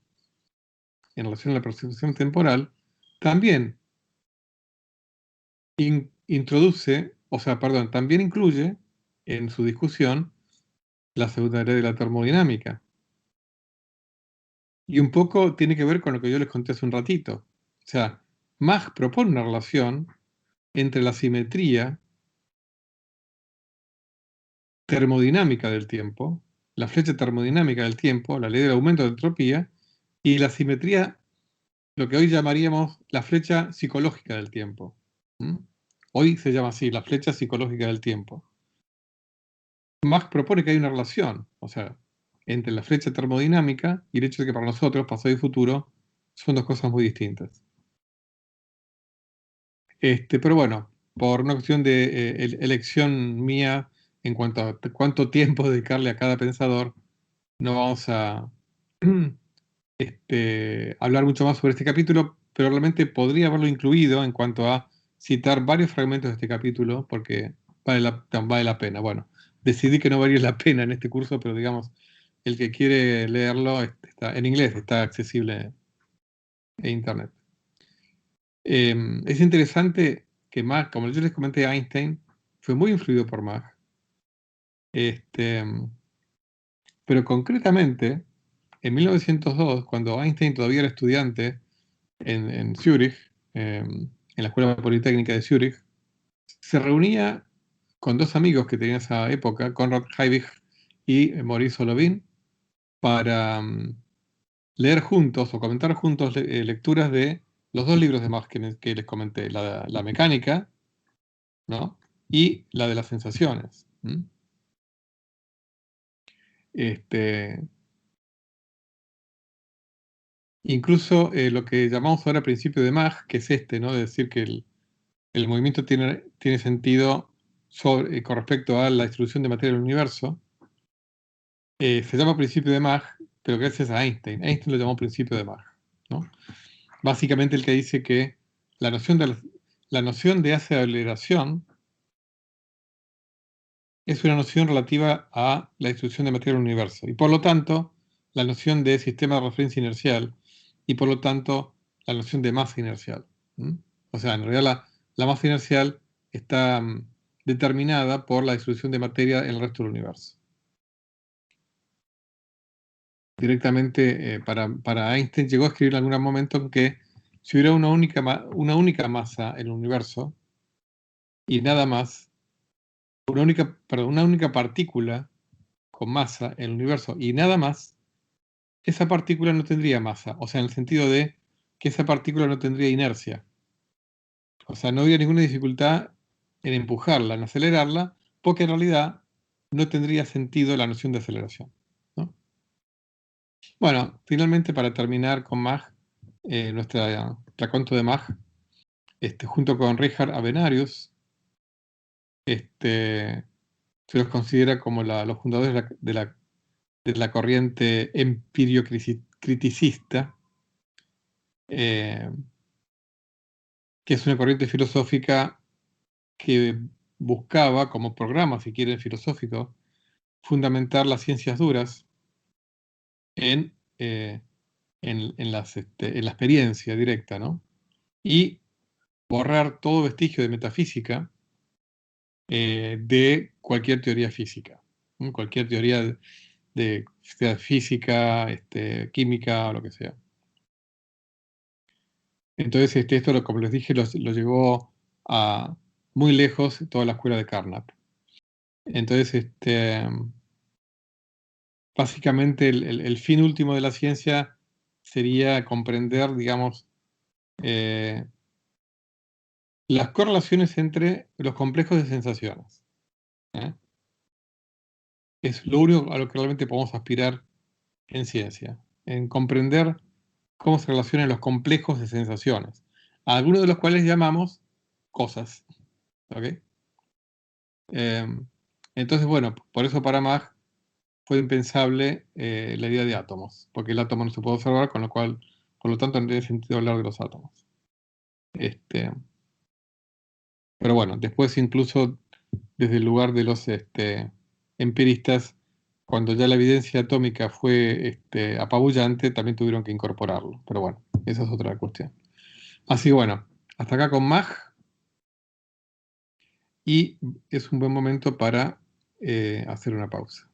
en relación a la percepción temporal, también introduce, o sea, perdón, también incluye en su discusión la segunda ley de la termodinámica. Y un poco tiene que ver con lo que yo les conté hace un ratito. O sea, Mach propone una relación entre la simetría termodinámica del tiempo, la flecha termodinámica del tiempo, la ley del aumento de entropía, y la simetría lo que hoy llamaríamos la flecha psicológica del tiempo. ¿Mm? Hoy se llama así, la flecha psicológica del tiempo. Mach propone que hay una relación, o sea, entre la flecha termodinámica y el hecho de que para nosotros, pasado y futuro, son dos cosas muy distintas. Pero bueno, por una cuestión de elección mía en cuanto a cuánto tiempo dedicarle a cada pensador, no vamos a hablar mucho más sobre este capítulo, pero realmente podría haberlo incluido en cuanto a citar varios fragmentos de este capítulo, porque vale la pena. Bueno, decidí que no valía la pena en este curso, pero digamos, el que quiere leerlo está en inglés, está accesible en internet. Es interesante que Mach, como yo les comenté, Einstein fue muy influido por Mach. Pero concretamente, en 1902, cuando Einstein todavía era estudiante en Zúrich, en la Escuela Politécnica de Zúrich, se reunía con dos amigos que tenía en esa época, Konrad Heibig y Maurice Solovin, para leer juntos o comentar juntos lecturas de los dos libros de Mach que les comenté, la mecánica, ¿no? Y la de las sensaciones. Incluso lo que llamamos ahora principio de Mach, que es ¿no? De decir que el movimiento tiene sentido con respecto a la distribución de materia del universo, se llama principio de Mach, pero gracias a Einstein. Einstein lo llamó principio de Mach, ¿no? Básicamente el que dice que la noción de aceleración es una noción relativa a la distribución de materia del universo, y por lo tanto, la noción de sistema de referencia inercial, y por lo tanto, la noción de masa inercial. O sea, en realidad la masa inercial está determinada por la distribución de materia en el resto del universo. Directamente, para Einstein llegó a escribir en algún momento en que si hubiera una única masa en el universo y nada más, una única partícula con masa en el universo y nada más, esa partícula no tendría masa, o sea, en el sentido de que esa partícula no tendría inercia. O sea, no habría ninguna dificultad en empujarla, en acelerarla, porque en realidad no tendría sentido la noción de aceleración, ¿no? Bueno, finalmente para terminar con Mach, nuestra raconto de Mach, junto con Richard Avenarius, se los considera como los fundadores de la corriente empirio-criticista, que es una corriente filosófica que buscaba, como programa, si quieren, filosófico, fundamentar las ciencias duras en, en la experiencia directa, ¿no? Y borrar todo vestigio de metafísica de cualquier teoría física, ¿no? Cualquier teoría sea física, química o lo que sea. Entonces, esto, como les dije, lo llevó a muy lejos toda la escuela de Carnap. Entonces, básicamente el fin último de la ciencia sería comprender, digamos, las correlaciones entre los complejos de sensaciones. ¿eh? Es lo único a lo que realmente podemos aspirar en ciencia, en comprender cómo se relacionan los complejos de sensaciones, a algunos de los cuales llamamos cosas. ¿Ok? Entonces, bueno, por eso para Mach fue impensable la idea de átomos, porque el átomo no se puede observar, por lo tanto, no tiene sentido hablar de los átomos. Pero bueno, después incluso desde el lugar de los empiristas, cuando ya la evidencia atómica fue apabullante, también tuvieron que incorporarlo. Pero bueno, esa es otra cuestión. Así que bueno, hasta acá con Mach, y es un buen momento para hacer una pausa.